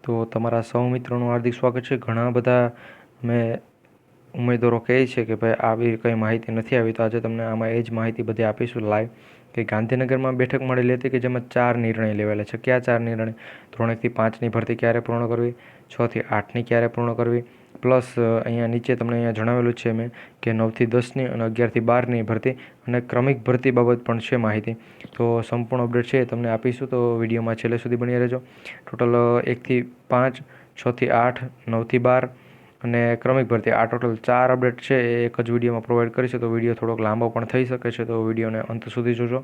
તો તમારા સૌ મિત્રોનું હાર્દિક સ્વાગત છે। ઘણા બધા મેં ઉમેદવારો કહે છે કે ભાઈ આવી કંઈ માહિતી નથી આવી, તો આજે તમને આમાં એ જ માહિતી બધી આપીશું લાઈવ કે ગાંધીનગરમાં બેઠક મળેલી હતી કે જેમાં 4 નિર્ણય લેવાયેલા છે। કયા 4 નિર્ણય? ધોરણ 1 થી 5ની ભરતી ક્યારે પૂર્ણ કરવી, 6 થી 8ની ક્યારે પૂર્ણ કરવી, પ્લસ અહીંયા નીચે તમને અહીંયા જણાવેલું છે મેં કે 9 થી 10ની અને 11 થી 12ની ભરતી અને ક્રમિક ભરતી બાબત પણ છે માહિતી। તો સંપૂર્ણ અપડેટ છે એ તમને આપીશું, તો વિડીયોમાં છેલ્લે સુધી બની રહેજો। ટોટલ 1 થી 5, 6 થી 8, 9 થી 12 અને ક્રમિક ભરતી, આ ટોટલ 4 અપડેટ છે એ એક જ વિડીયોમાં પ્રોવાઈડ કરીશું। તો વિડીયો થોડોક લાંબો પણ થઈ શકે છે, તો વિડીયોને અંત સુધી જોજો।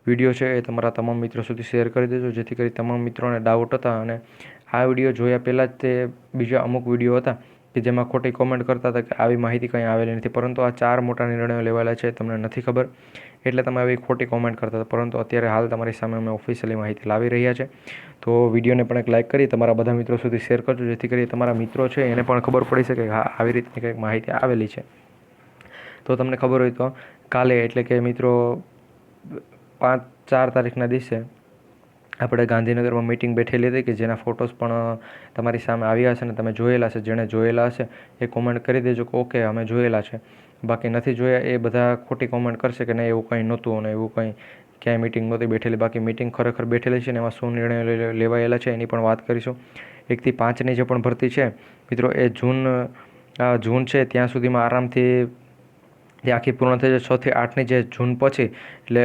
વિડીયો છે એ તમારા તમામ મિત્રો સુધી શેર કરી દેજો, જેથી કરી તમામ મિત્રોને ડાઉટ હતા અને આ વિડીયો જોયા પહેલાં જ તે બીજા અમુક વિડીયો હતા કે જેમાં ખોટી કોમેન્ટ કરતા હતા કે આવી માહિતી કંઈ આવેલી નથી, પરંતુ આ 4 મોટા નિર્ણયો લેવાયેલા છે તમને નથી ખબર એટલે તમે આવી ખોટી કોમેન્ટ કરતા હતા, પરંતુ અત્યારે હાલ તમારી સામે અમે ઓફિશિયલી માહિતી લાવી રહ્યા છે। તો વિડીયોને પણ એક લાઇક કરી તમારા બધા મિત્રો સુધી શેર કરજો, જેથી કરી તમારા મિત્રો છે એને પણ ખબર પડી શકે કે હા આવી રીતની કંઈક માહિતી આવેલી છે। તો તમને ખબર હોય તો કાલે એટલે કે મિત્રો 4 તારીખના દિવસે આપણે ગાંધીનગરમાં મિટિંગ બેઠેલી હતી કે જેના ફોટોસ પણ તમારી સામે આવ્યા હશે ને તમે જોયેલા છે। જેણે જોયેલા હશે એ કોમેન્ટ કરી દેજો કે ઓકે અમે જોયેલા છે, બાકી નથી જોયા એ બધા ખોટી કોમેન્ટ કરશે કે નહીં એવું કંઈ નહોતું અને એવું કંઈ ક્યાંય મિટિંગ નહોતી બેઠેલી। બાકી મિટિંગ ખરેખર બેઠેલી છે ને એમાં શું નિર્ણય લેવાયેલા છે એની પણ વાત કરીશું। 1 થી 5ની જે પણ ભરતી છે મિત્રો એ જૂન છે ત્યાં સુધીમાં આરામથી તે આખી પૂર્ણ થઈ જાય। 6 થી 8ની જે જૂન પછી એટલે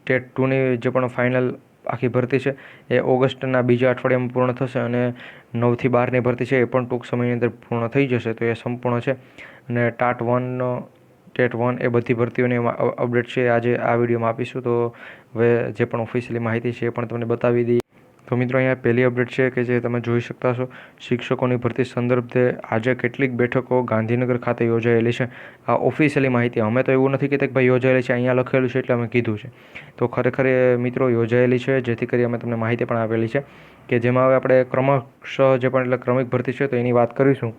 ટેટ 2ની જે પણ ફાઇનલ આખી ભરતી છે એ ઓગસ્ટના બીજા અઠવાડિયામાં પૂર્ણ થશે અને 9 થી 12ની ભરતી છે એ પણ ટૂંક સમયની અંદર પૂર્ણ થઈ જશે, તો એ સંપૂર્ણ છે। અને ટેટ 1 એ બધી ભરતીઓની અપડેટ છે આજે આ વિડીયોમાં આપીશું। તો હવે જે પણ ઓફિશિયલી માહિતી છે એ પણ તમને બતાવી દઈએ। તો મિત્રો અહીંયા પહેલી અપડેટ છે કે જે તમે જોઈ શકતા છો, શિક્ષકોની ભરતી સંદર્ભે આજે કેટલીક બેઠકો ગાંધીનગર ખાતે યોજાયેલી છે। આ ઓફિશિયલી માહિતી, અમે તો એવું નથી કહેતા કે ભાઈ યોજાયેલી છે, અહીંયા લખેલું છે એટલે અમે કીધું છે, તો ખરેખર એ મિત્રો યોજાયેલી છે, જેથી કરી અમે તમને માહિતી પણ આપેલી છે કે જેમાં હવે આપણે ક્રમશઃ જે પણ એટલે ક્રમિક ભરતી છે તો એની વાત કરીશું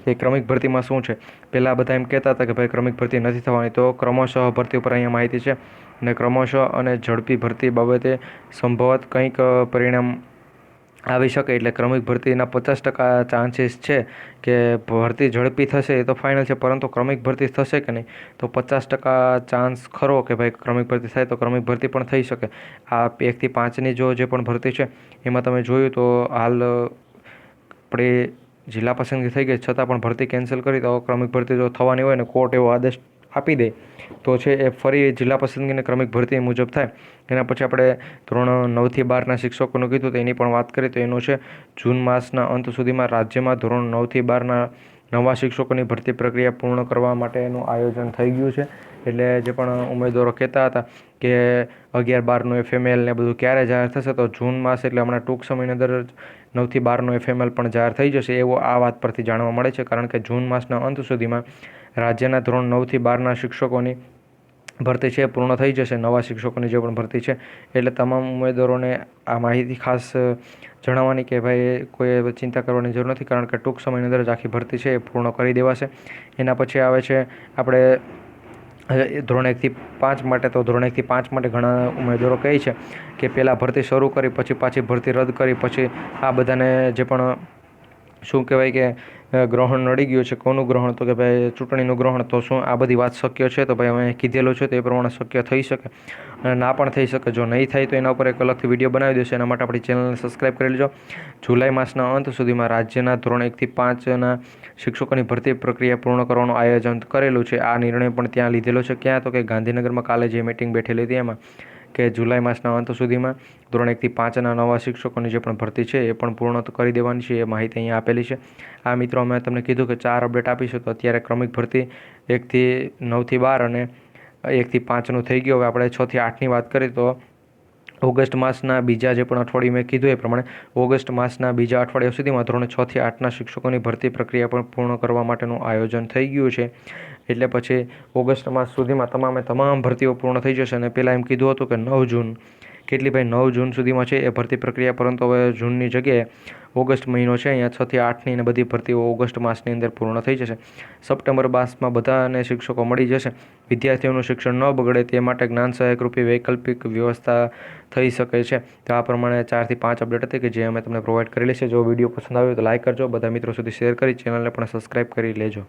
કે ક્રમિક ભરતીમાં શું છે। પહેલાં બધા એમ કહેતા હતા કે ભાઈ ક્રમિક ભરતી નથી થવાની, તો ક્રમશઃ ભરતી ઉપર અહીંયા માહિતી છે અને ક્રમશઃ અને ઝડપી ભરતી બાબતે સંભવત કંઈક પરિણામ આવી શકે, એટલે ક્રમિક ભરતીના 50% ચાન્સીસ છે કે ભરતી ઝડપી થશે એ તો ફાઇનલ છે, પરંતુ ક્રમિક ભરતી થશે કે નહીં તો 50% ચાન્સ ખરો કે ભાઈ ક્રમિક ભરતી થાય, તો ક્રમિક ભરતી પણ થઈ શકે। આ 1 થી 5ની જે પણ ભરતી છે એમાં તમે જોયું તો હાલ આપણે જિલ્લા પસંદગી થઈ ગઈ છતાં પણ ભરતી કેન્સલ કરી, તો ક્રમિક ભરતી જો થવાની હોય ને કોર્ટ એવો આદેશ આપી દે તો છે એ ફરી જિલ્લા પસંદગીને ક્રમિક ભરતી મુજબ થાય। એના પછી આપણે ધોરણ 9 થી 12ના શિક્ષકોનું કીધું તો એની પણ વાત કરીએ તો એનું છે જૂન માસના અંત સુધીમાં રાજ્યમાં ધોરણ 9 થી 12ના નવા શિક્ષકોની ભરતી પ્રક્રિયા પૂર્ણ કરવા માટેનું આયોજન થઈ ગયું છે। એટલે જે પણ ઉમેદવારો કહેતા હતા કે 11-12નું FML ને બધું ક્યારે જાહેર થશે, તો જૂન માસ એટલે હમણાં ટૂંક સમયની અંદર 9 થી 12નું FML પણ જાહેર થઈ જશે એવું આ વાત પરથી જાણવા મળે છે, કારણ કે જૂન માસના અંત સુધીમાં રાજ્યના ધોરણ 9 થી 12ના શિક્ષકોની ભરતી છે પૂર્ણ થઈ જશે, નવા શિક્ષકોની જે પણ ભરતી છે। એટલે તમામ ઉમેદવારોને આ માહિતી ખાસ જણાવવાની કે ભાઈ કોઈ ચિંતા કરવાની જરૂર નથી, કારણ કે ટૂંક સમયની અંદર જ આખી ભરતી છે એ પૂર્ણ કરી દેવાશે। એના પછી આવે છે આપણે ધોરણ 1 થી 5 માટે, તો ધોરણ 1 થી 5 માટે ઘણા ઉમેદવારો કહે છે કે પહેલાં ભરતી શરૂ કરી પછી પાછી ભરતી રદ કરી, પછી આ બધાને જે પણ શું કહેવાય કે ગ્રહણ નડી ગયું છે। કોનું ગ્રહણ? તો કે ભાઈ ચૂંટણીનું ગ્રહણ। તો શું આ બધી વાત શક્ય છે? તો ભાઈ અમે કીધેલું છે તો એ પ્રમાણે શક્ય થઈ શકે અને ના પણ થઈ શકે। જો નહીં થાય તો એના ઉપર એક અલગથી વિડીયો બનાવી દઈશું, એના માટે આપણી ચેનલને સબસ્ક્રાઈબ કરી લેજો। જુલાઈ માસના અંત સુધીમાં રાજ્યના ધોરણ 1 થી 5ના શિક્ષકોની ભરતી પ્રક્રિયા પૂર્ણ કરવાનું આયોજન કરેલું છે। આ નિર્ણય પણ ત્યાં લીધેલો છે, ક્યાં? તો કે ગાંધીનગરમાં કાલે જે મિટિંગ બેઠેલી હતી એમાં કે જુલાઈ માસના અંત સુધીમાં ધોરણ 1 થી 5ના નવા શિક્ષકોની જે પણ ભરતી છે એ પણ પૂર્ણ કરી દેવાની છે, એ માહિતી અહીંયા આપેલી છે। આ મિત્રો અમે તમને કીધું કે 4 અપડેટ આપીશું, તો અત્યારે ક્રમિક ભરતી 1 થી 9 થી 12 અને 1 થી 5નું થઈ ગયું। હવે આપણે 6 થી 8ની વાત કરીએ તો ઓગસ્ટ માસના બીજા જે પણ અઠવાડિયું મેં કીધું એ પ્રમાણે ઓગસ્ટ માસના બીજા અઠવાડિયા સુધીમાં ધોરણ 6 થી 8ના શિક્ષકોની ભરતી પ્રક્રિયા પણ પૂર્ણ કરવા માટેનું આયોજન થઈ ગયું છે। એટલે પછી ઓગસ્ટ માસ સુધીમાં તમામ ભરતીઓ પૂર્ણ થઈ જશે અને પહેલાં એમ કીધું હતું કે 9 જૂન કેટલી ભાઈ 9 જૂન સુધીમાં છે એ ભરતી પ્રક્રિયા, પરંતુ હવે જૂનની જગ્યાએ ઓગસ્ટ મહિનો છે, અહીંયા 6 થી 8ની અને બધી ભરતીઓ ઓગસ્ટ માસની અંદર પૂર્ણ થઈ જશે. સપ્ટેમ્બર માસમાં બધાને શિક્ષકો મળી જશે. વિદ્યાર્થીઓનું શિક્ષણ ન બગડે તે માટે જ્ઞાન સહાયક રૂપે વૈકલ્પિક વ્યવસ્થા થઈ શકે છે. તો આ પ્રમાણે 4 થી 5 અપડેટ હતી કે જે અમે તમને પ્રોવાઈડ કરેલી છે. જો વિડીયો પસંદ આવ્યો તો લાઈક કરજો, બધા મિત્રો સુધી શેર કરી ચેનલને પણ સબસ્ક્રાઈબ કરી લેજો.